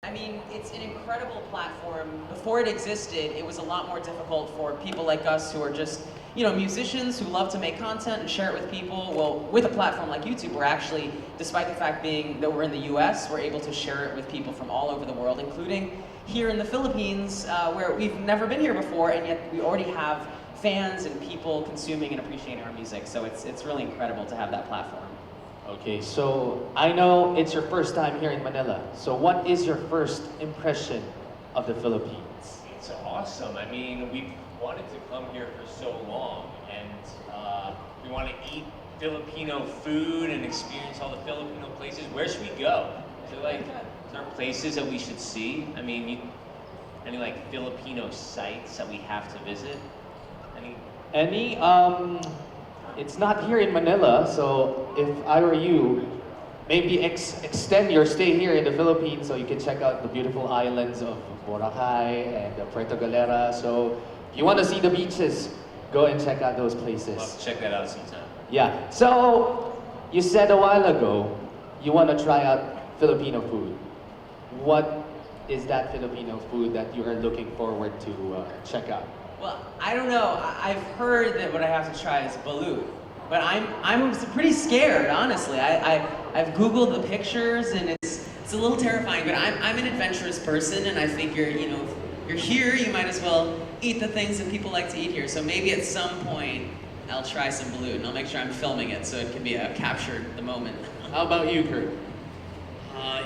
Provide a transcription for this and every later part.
I mean, it's an incredible platform. Before it existed, it was a lot more difficult for people like us who are just, musicians who love to make content and share it with people. Well, with a platform like YouTube, we're actually, despite the fact being that we're in the US, we're able to share it with people from all over the world, including here in the Philippines, where we've never been here before, and yet we already have fans and people consuming and appreciating our music. So it's really incredible to have that platform. Okay, so I know it's your first time here in Manila. So what is your first impression of the Philippines? It's awesome. I mean, we've wanted to come here for so long, and we want to eat Filipino food and experience all the Filipino places. Where should we go? Is there places that we should see? I mean, any like Filipino sites that we have to visit? Any? It's not here in Manila, so if I were you, maybe extend your stay here in the Philippines so you can check out the beautiful islands of Boracay and Puerto Galera. So if you want to see the beaches, go and check out those places. Let's check that out sometime. Yeah, so you said a while ago you want to try out Filipino food. What is that Filipino food that you are looking forward to check out? Well, I don't know. I've heard that what I have to try is balut, but I'm pretty scared, honestly. I've Googled the pictures and it's a little terrifying. But I'm an adventurous person, and I figure if you're here, you might as well eat the things that people like to eat here. So maybe at some point I'll try some balut, and I'll make sure I'm filming it so it can be captured the moment. How about you, Kurt? I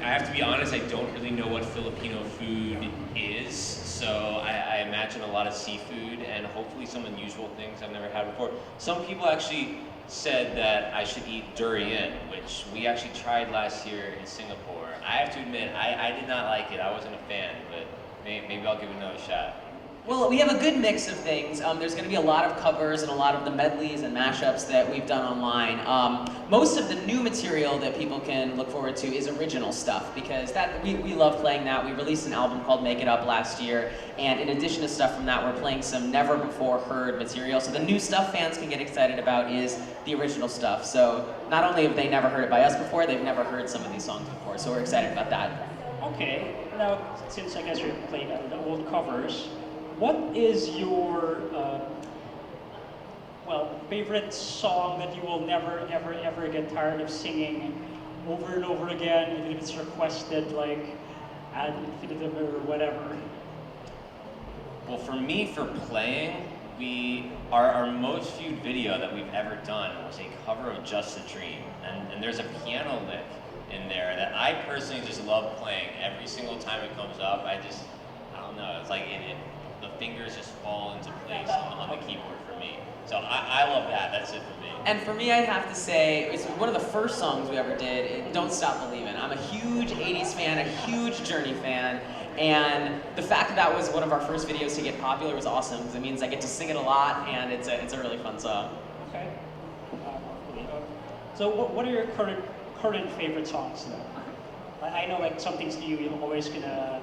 have to be honest, I don't really know what Filipino food is, so I imagine a lot of seafood and hopefully some unusual things I've never had before. Some people actually said that I should eat durian, which we actually tried last year in Singapore. I have to admit, I did not like it. I wasn't a fan, but maybe I'll give it another shot. Well, we have a good mix of things. There's going to be a lot of covers and a lot of the medleys and mashups that we've done online. Most of the new material that people can look forward to is original stuff, because we love playing that. We released an album called Make It Up last year, and in addition to stuff from that, we're playing some never before heard material. So the new stuff fans can get excited about is the original stuff. So not only have they never heard it by us before, they've never heard some of these songs before. So we're excited about that. Okay, now since I guess you're playing the old covers, what is your favorite song that you will never, ever, ever get tired of singing over and over again, even if it's requested, like ad infinitum or whatever? Well, for me, for playing, our most viewed video that we've ever done was a cover of Just a Dream, and there's a piano lick in there that I personally just love playing. Every single time it comes up, I don't know, it's like the fingers just fall into place on the keyboard for me. So I love that. That's it for me. And for me, I'd have to say, it's one of the first songs we ever did, Don't Stop Believin'. I'm a huge 80s fan, a huge Journey fan, and the fact that was one of our first videos to get popular was awesome, because it means I get to sing it a lot, and it's a really fun song. Okay. So what are your current favorite songs, though? I know, like, some things you're always gonna...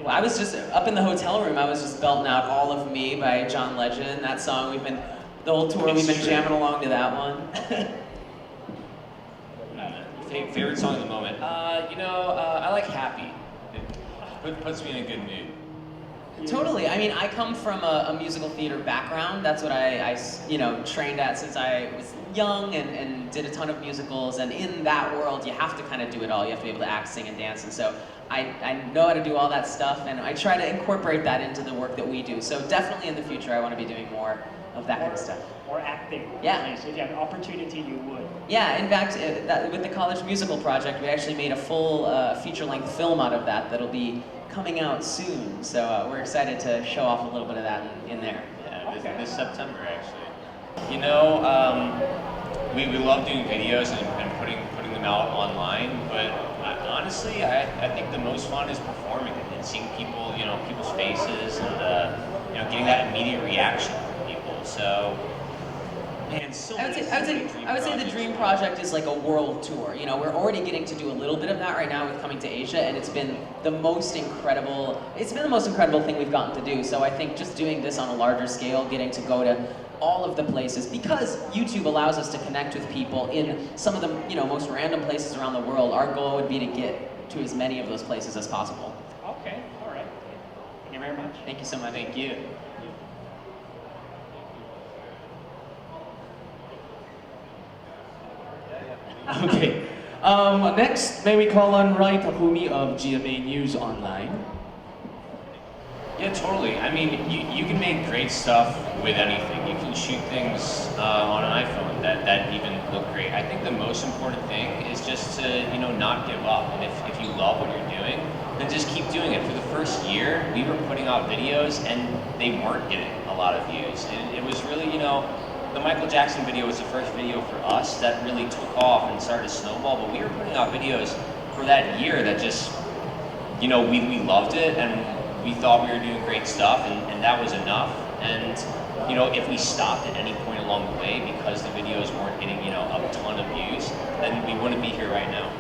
Well, I was just up in the hotel room. I was just belting out "All of Me" by John Legend. That song, the whole tour, we've been jamming along to that one. Favorite song at the moment? I like "Happy." It puts me in a good mood. Totally. I mean, I come from a musical theater background. That's what I trained at since I was young and did a ton of musicals. And in that world, you have to kind of do it all. You have to be able to act, sing, and dance. And so I know how to do all that stuff, and I try to incorporate that into the work that we do. So definitely in the future, I want to be doing more of that kind of stuff. Or acting. Yeah. So if you had an opportunity, you would. Yeah, in fact, with the college musical project, we actually made a full feature-length film out of that that'll be coming out soon. So we're excited to show off a little bit of that in there. Yeah, this September, actually. We love doing videos and putting them out online, but honestly, I think the most fun is performing and seeing people, people's faces and getting that immediate reaction from people. So, man, I would say the Dream Project is like a world tour. We're already getting to do a little bit of that right now with Coming to Asia, and it's been the most incredible thing we've gotten to do. So I think just doing this on a larger scale, getting to go to all of the places, because YouTube allows us to connect with people in some of the most random places around the world. Our goal would be to get to as many of those places as possible. Okay, all right. Thank you very much. Thank you so much. Thank you. Okay. Next, may we call on Rai Takumi of GMA News Online. Yeah, totally. I mean, you can make great stuff with anything. You can shoot things on an iPhone that even look great. I think the most important thing is just to, not give up. And if you love what you're doing, then just keep doing it. For the first year, we were putting out videos and they weren't getting a lot of views. And it was really, the Michael Jackson video was the first video for us that really took off and started to snowball. But we were putting out videos for that year that just, we loved it and we thought we were doing great stuff, and that was enough. And if we stopped at any point along the way because the videos weren't getting a ton of views, then we wouldn't be here right now.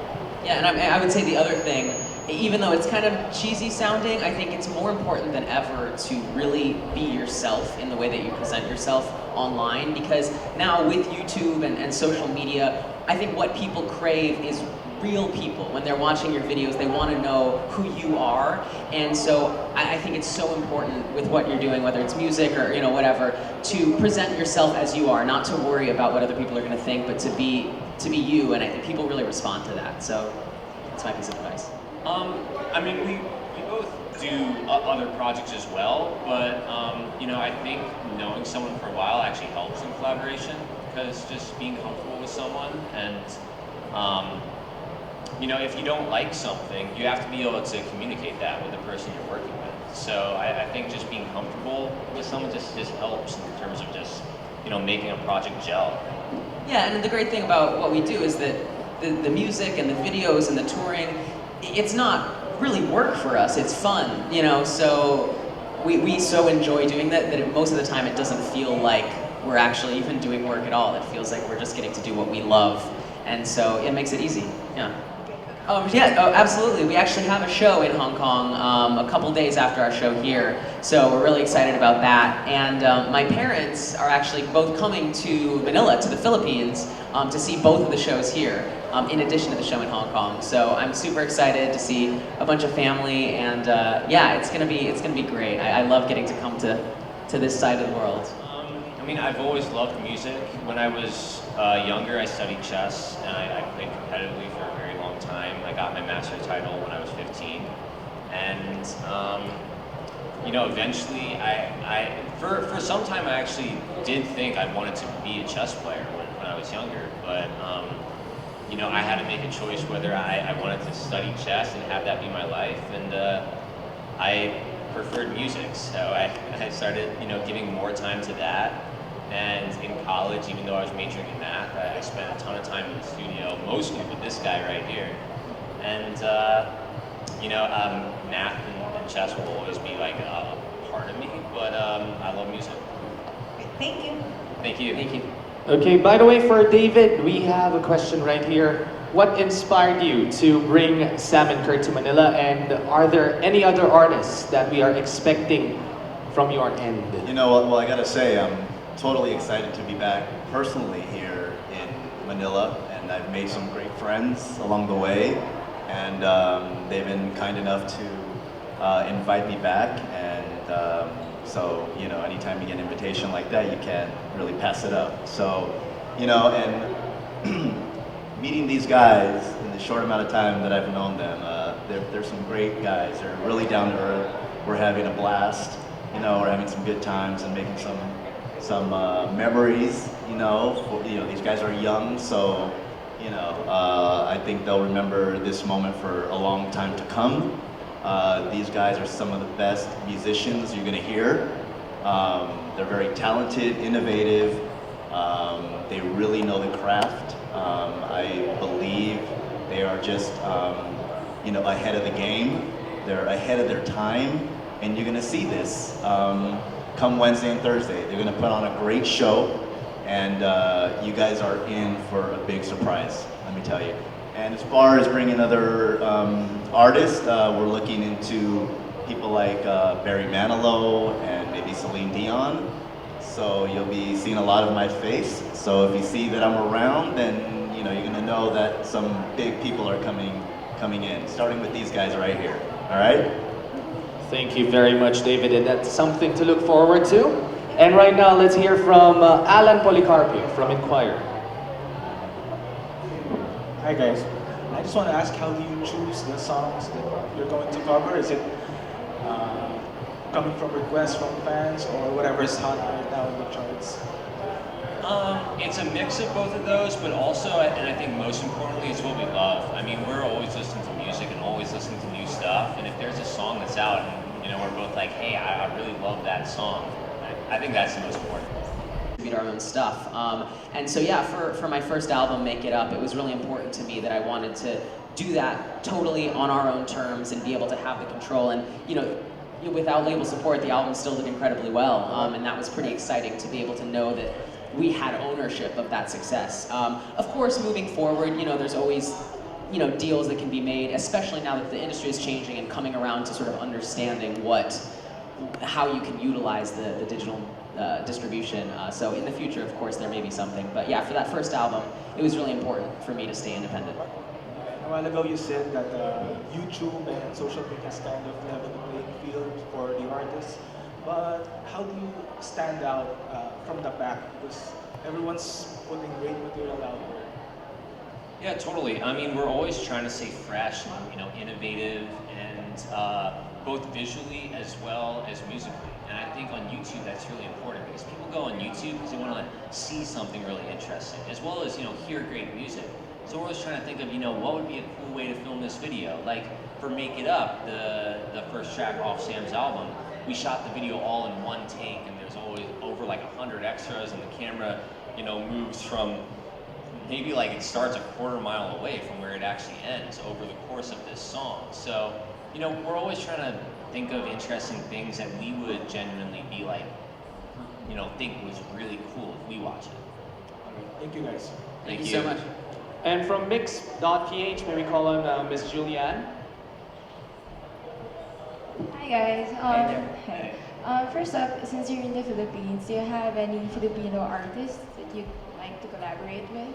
Yeah, and I would say the other thing, even though it's kind of cheesy sounding, I think it's more important than ever to really be yourself in the way that you present yourself online, because now with YouTube and social media, I think what people crave is real people. When they're watching your videos, they want to know who you are, and so I think it's so important with what you're doing, whether it's music or whatever, to present yourself as you are, not to worry about what other people are going to think, but to be you, and I think people really respond to that. So that's my piece of advice. I mean, we both do other projects as well, but I think knowing someone for a while actually helps in collaboration, because just being comfortable with someone and if you don't like something, you have to be able to communicate that with the person you're working with. So I think just being comfortable with someone just helps in terms of just, making a project gel. Yeah, and the great thing about what we do is that the music and the videos and the touring, it's not really work for us, it's fun, so we so enjoy doing that most of the time it doesn't feel like we're actually even doing work at all. It feels like we're just getting to do what we love, and so it makes it easy, yeah. Absolutely. We actually have a show in Hong Kong a couple days after our show here, so we're really excited about that. And my parents are actually both coming to Manila, to the Philippines, to see both of the shows here, in addition to the show in Hong Kong. So I'm super excited to see a bunch of family, and it's gonna be great. I love getting to come to this side of the world. I mean, I've always loved music. When I was younger, I studied chess, and I played competitively for a very long time. I got my master title when I was 15. And, eventually, for some time, I actually did think I wanted to be a chess player when I was younger. But, I had to make a choice whether I wanted to study chess and have that be my life. And I preferred music, so I started, giving more time to that. And in college, even though I was majoring in math, I spent a ton of time in the studio, mostly with this guy right here. And, math and chess will always be like a part of me, but I love music. Thank you. Thank you. Thank you. Okay, by the way, for David, we have a question right here. What inspired you to bring Sam and Kurt to Manila, and are there any other artists that we are expecting from your end? Well, I gotta say, I'm totally excited to be back personally here in Manila, and I've made some great friends along the way, and they've been kind enough to invite me back, and so, anytime you get an invitation like that, you can't really pass it up. So, and meeting these guys in the short amount of time that I've known them, they're some great guys. They're really down to earth. We're having a blast. We're having some good times and making some memories. These guys are young, so I think they'll remember this moment for a long time to come. These guys are some of the best musicians you're gonna hear. They're very talented, innovative. They really know the craft. I believe they are just, ahead of the game. They're ahead of their time, and you're gonna see this come Wednesday and Thursday. They're gonna put on a great show, and you guys are in for a big surprise, let me tell you. And as far as bringing other artists, we're looking into people like Barry Manilow and maybe Celine Dion. So you'll be seeing a lot of my face. So if you see that I'm around, then you're gonna know that some big people are coming coming in, starting with these guys right here. All right? Thank you very much, David, and that's something to look forward to. And right now, let's hear from Alan Policarpio from Inquirer. Hi guys. I just want to ask, how do you choose the songs that you're going to cover? Is it coming from requests from fans or whatever's hot right now in the charts? It's a mix of both of those, but also, and I think most importantly, it's what we love. I mean, we're always listening to music and always listening to new stuff, and if there's a song that's out and, we're both like, hey, I really love that song, I think that's the most important. Our own stuff. And so yeah, for my first album, Make It Up, it was really important to me that I wanted to do that totally on our own terms and be able to have the control. And without label support, the album still did incredibly well. And that was pretty exciting to be able to know that we had ownership of that success. Of course, moving forward, there's always deals that can be made, especially now that the industry is changing and coming around to sort of understanding how you can utilize the digital distribution. So in the future, of course, there may be something. But yeah, for that first album, it was really important for me to stay independent. A while ago you said that YouTube and social media is kind of level the playing field for the artists. But how do you stand out from the pack? Because everyone's putting great material out there. Yeah, totally. I mean, we're always trying to stay fresh, innovative, and both visually as well as musically. And I think on YouTube that's really important because people go on YouTube because they want to see something really interesting, as well as hear great music. So we're always trying to think of what would be a cool way to film this video. Like for Make It Up, the first track off Sam's album, we shot the video all in one take, and there's always over like 100 extras, and the camera moves from maybe like it starts a quarter mile away from where it actually ends over the course of this song. So we're always trying to think of interesting things that we would genuinely be like, think was really cool if we watch it. All right. Thank you guys. Thank you so much. And from Mix.ph, may we call on Miss Julianne? Hi guys. Hey. First up, since you're in the Philippines, do you have any Filipino artists that you'd like to collaborate with?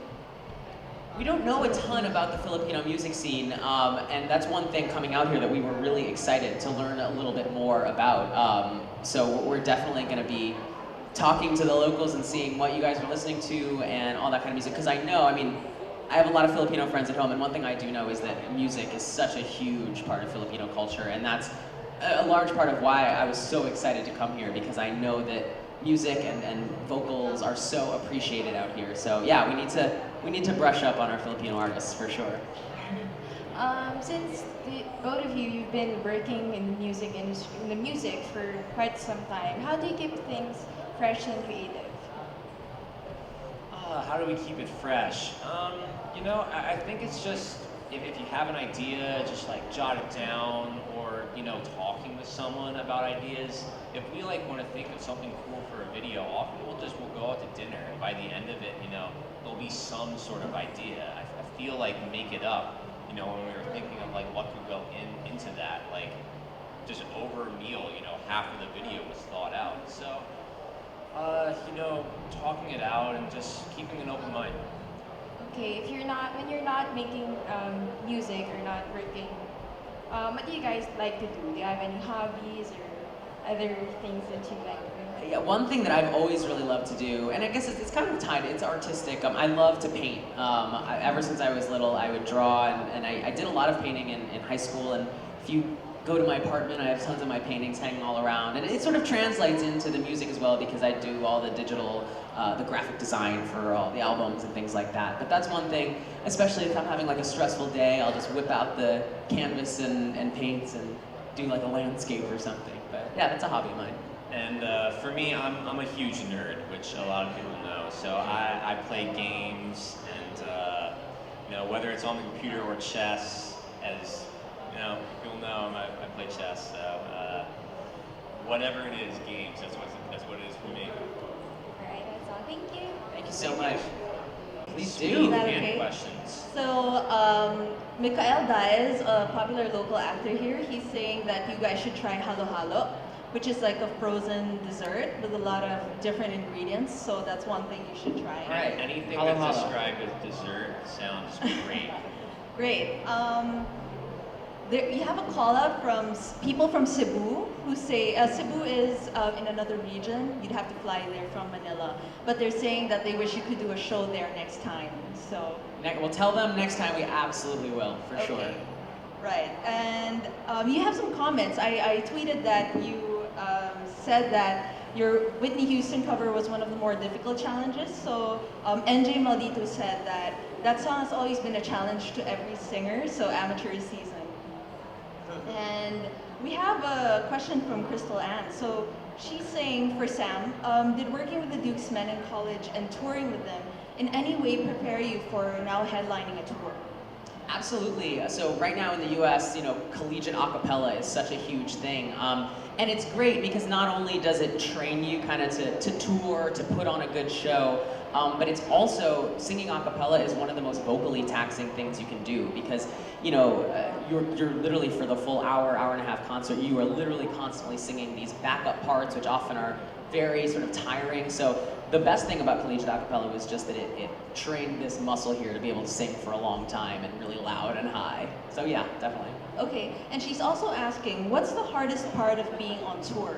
We don't know a ton about the Filipino music scene, and that's one thing coming out here that we were really excited to learn a little bit more about. So we're definitely going to be talking to the locals and seeing what you guys are listening to and all that kind of music. Because I have a lot of Filipino friends at home, and one thing I do know is that music is such a huge part of Filipino culture, and that's a large part of why I was so excited to come here, because I know that music and vocals are so appreciated out here. So yeah, we need to brush up on our Filipino artists for sure. Since both of you've been working in the music industry, in the music for quite some time, how do you keep things fresh and creative? How do we keep it fresh? I think it's just if you have an idea, just like jot it down, or talking with someone about ideas. If we want to think of something cool for a video, often we'll go out to dinner, and by the end of it, there'll be some sort of idea. I feel like Make It Up, when we were thinking of what could go into that, just over a meal, half of the video was thought out. So, talking it out and just keeping an open mind. Okay, when you're not making music or not working, what do you guys like to do? Do you have any hobbies or other things that you like to do? Yeah, one thing that I've always really loved to do, and I guess it's kind of tied, it's artistic. I love to paint. Ever since I was little, I would draw, and I did a lot of painting in high school. And if you go to my apartment, I have tons of my paintings hanging all around. And it sort of translates into the music as well, because I do all the digital, the graphic design for all the albums and things like that. But that's one thing, especially if I'm having a stressful day, I'll just whip out the canvas and paints and do a landscape or something. But yeah, that's a hobby of mine. And for me, I'm a huge nerd, which a lot of people know. So I play games, and whether it's on the computer or chess, as people know, I play chess. So whatever it is, games. That's what it is for me. All right, that's all. Thank you. Thank you so much. Please Sweet do. that fan okay? questions. So, Mikael Diaz, a popular local actor here, he's saying that you guys should try halo halo, which is like a frozen dessert with a lot of different ingredients. So that's one thing you should try. All right. Anything Halo that's halo. described as dessert sounds great. Great. you have a call out from people from Cebu who say Cebu is in another region. You'd have to fly there from Manila, but they're saying that they wish you could do a show there next time. So We'll tell them next time we absolutely will, for sure. okay. Right, and you have some comments. I tweeted that you said that your Whitney Houston cover was one of the more difficult challenges. So NJ Maldito said that that song has always been a challenge to every singer, so amateur is seasoned. And we have a question from Crystal Ann. So she's saying, for Sam, did working with the Dukes men in college and touring with them in any way prepare you for now headlining a tour? Absolutely. So right now in the US, collegiate a cappella is such a huge thing. And it's great because not only does it train you kind of to tour, to put on a good show, but it's also, singing a cappella is one of the most vocally taxing things you can do because, you're literally for the full hour and a half concert, you are literally constantly singing these backup parts, which often are very sort of tiring. So the best thing about collegiate a cappella was just that it trained this muscle here to be able to sing for a long time and really loud and high. So yeah, definitely. Okay, and she's also asking, what's the hardest part of being on tour?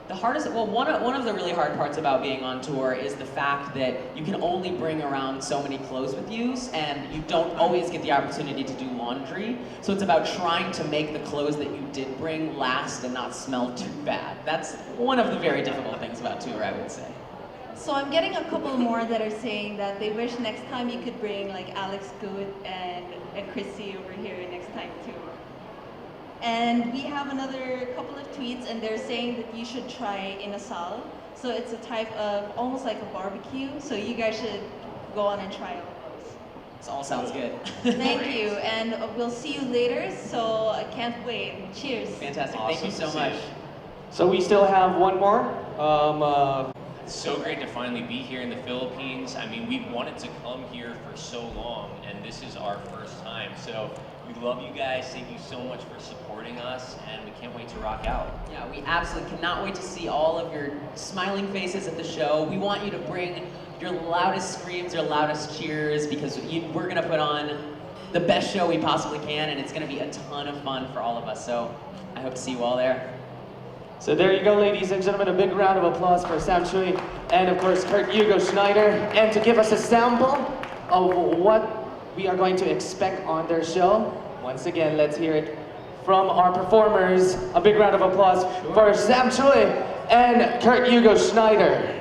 The hardest, well, one of the really hard parts about being on tour is the fact that you can only bring around so many clothes with you, and you don't always get the opportunity to do laundry. So it's about trying to make the clothes that you did bring last and not smell too bad. That's one of the very difficult things about tour, I would say. So I'm getting a couple more that are saying that they wish next time you could bring like Alex Good and Chrissy over here next time too. And we have another couple of tweets, and they're saying that you should try inasal. So it's a type of, almost like a barbecue. So you guys should go on and try all of those. This all sounds good. Thank you, and we'll see you later. So I can't wait. Cheers. Fantastic. Awesome Thank you so to see much. you. So we still have one more. It's so great to finally be here in the Philippines. I mean, we've wanted to come here for so long, and this is our first time. So we love you guys. Thank you so much for supporting us, and we can't wait to rock out. Yeah, we absolutely cannot wait to see all of your smiling faces at the show. We want you to bring your loudest screams, your loudest cheers, because we're going to put on the best show we possibly can, and it's going to be a ton of fun for all of us. So I hope to see you all there. So there you go, ladies and gentlemen. A big round of applause for Sam Chui and, of course, Kurt Hugo Schneider. And to give us a sample of what we are going to expect on their show, once again, let's hear it from our performers. A big round of applause for Sam Chui and Kurt Hugo Schneider.